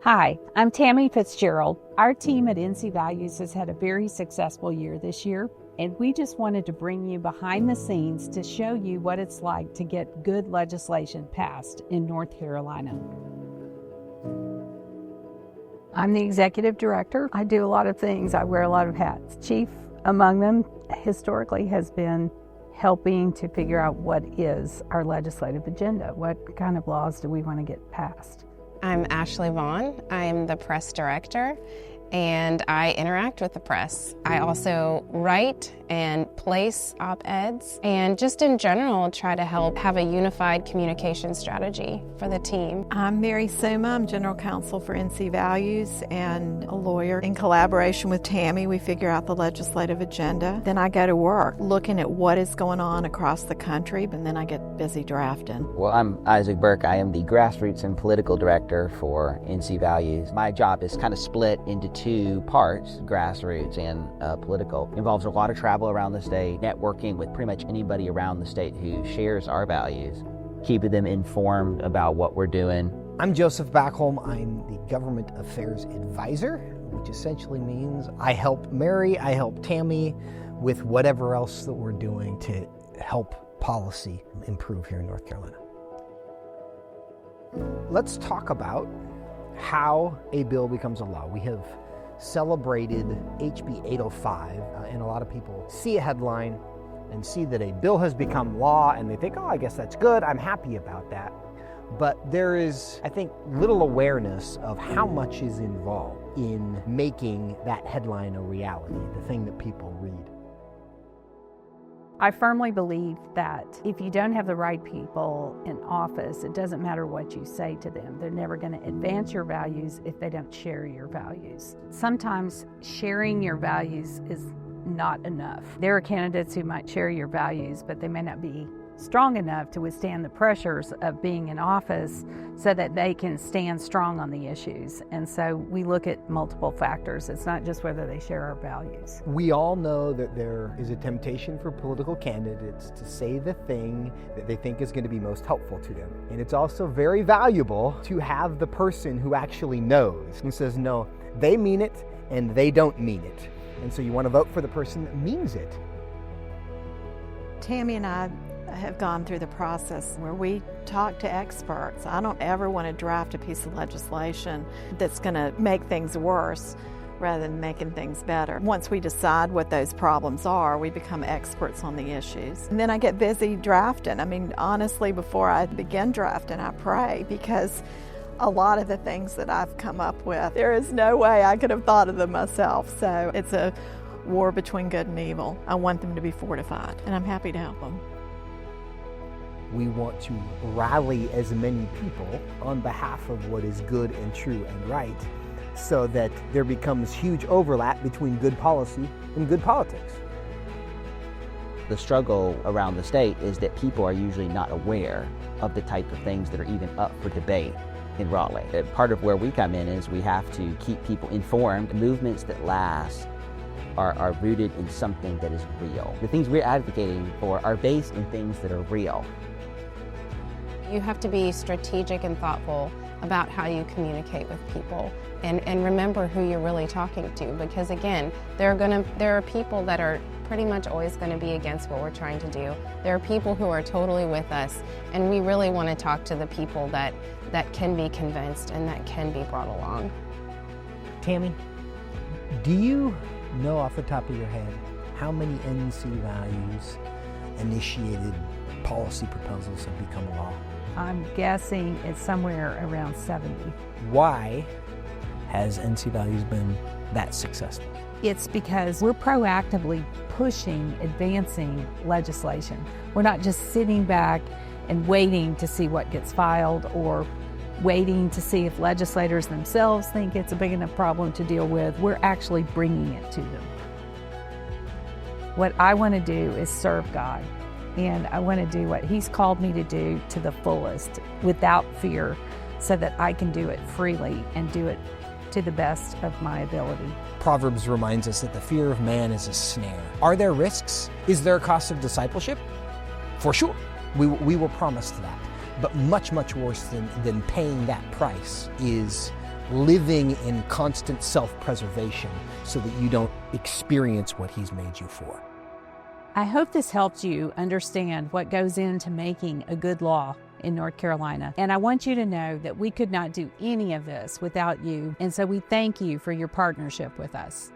Hi, I'm Tammy Fitzgerald. Our team at NC Values has had a very successful year this year, and we just wanted to bring you behind the scenes to show you what it's like to get good legislation passed in North Carolina. I'm the executive director. I do a lot of things. I wear a lot of hats. Chief among them historically has been helping to figure out what is our legislative agenda. What kind of laws do we want to get passed? I'm Ashley Vaughn. I'm the press director and I interact with the press. I also write and place op-eds and just in general try to help have a unified communication strategy for the team. I'm Mary Suma. I'm general counsel for NC Values and a lawyer. In collaboration with Tammy, we figure out the legislative agenda. Then I go to work looking at what is going on across the country, and then I get busy drafting. Well, I'm Isaac Burke. I am the grassroots and political director for NC Values. My job is kind of split into two parts, grassroots and political. It involves a lot of travel around the state, networking with pretty much anybody around the state who shares our values, keeping them informed about what we're doing. I'm Joseph Backholm. I'm the Government Affairs Advisor, which essentially means I help Mary, I help Tammy with whatever else that we're doing to help policy improve here in North Carolina. Let's talk about how a bill becomes a law. We have celebrated HB 805, and a lot of people see a headline and see that a bill has become law and they think, oh, I guess that's good, I'm happy about that. But there is, I think, little awareness of how much is involved in making that headline a reality, the thing that people read. I firmly believe that if you don't have the right people in office, it doesn't matter what you say to them. They're never going to advance your values if they don't share your values. Sometimes sharing your values is not enough. There are candidates who might share your values, but they may not be strong enough to withstand the pressures of being in office so that they can stand strong on the issues. And so we look at multiple factors. It's not just whether they share our values. We all know that there is a temptation for political candidates to say the thing that they think is going to be most helpful to them. And it's also very valuable to have the person who actually knows and says, no, they mean it and they don't mean it. And so you want to vote for the person that means it. Tammy and I have gone through the process where we talk to experts. I don't ever want to draft a piece of legislation that's going to make things worse rather than making things better. Once we decide what those problems are, we become experts on the issues. And then I get busy drafting. I mean, honestly, before I begin drafting, I pray, because a lot of the things that I've come up with, there is no way I could have thought of them myself. So it's a war between good and evil. I want them to be fortified, and I'm happy to help them. We want to rally as many people on behalf of what is good and true and right, so that there becomes huge overlap between good policy and good politics. The struggle around the state is that people are usually not aware of the type of things that are even up for debate in Raleigh. Part of where we come in is we have to keep people informed. Movements that last are rooted in something that is real. The things we're advocating for are based in things that are real. You have to be strategic and thoughtful about how you communicate with people and remember who you're really talking to, because again, there are people that are pretty much always going to be against what we're trying to do. There are people who are totally with us, and we really want to talk to the people that can be convinced and that can be brought along. Tammy, do you know off the top of your head how many NC Values initiated policy proposals have become law? I'm guessing it's somewhere around 70. Why has NC Values been that successful? It's because we're proactively pushing, advancing legislation. We're not just sitting back and waiting to see what gets filed or waiting to see if legislators themselves think it's a big enough problem to deal with. We're actually bringing it to them. What I want to do is serve God, and I want to do what He's called me to do to the fullest, without fear, so that I can do it freely and do it to the best of my ability. Proverbs reminds us that the fear of man is a snare. Are there risks? Is there a cost of discipleship? For sure. We were promised that. But much, much worse than paying that price is living in constant self-preservation so that you don't experience what He's made you for. I hope this helped you understand what goes into making a good law in North Carolina. And I want you to know that we could not do any of this without you. And so we thank you for your partnership with us.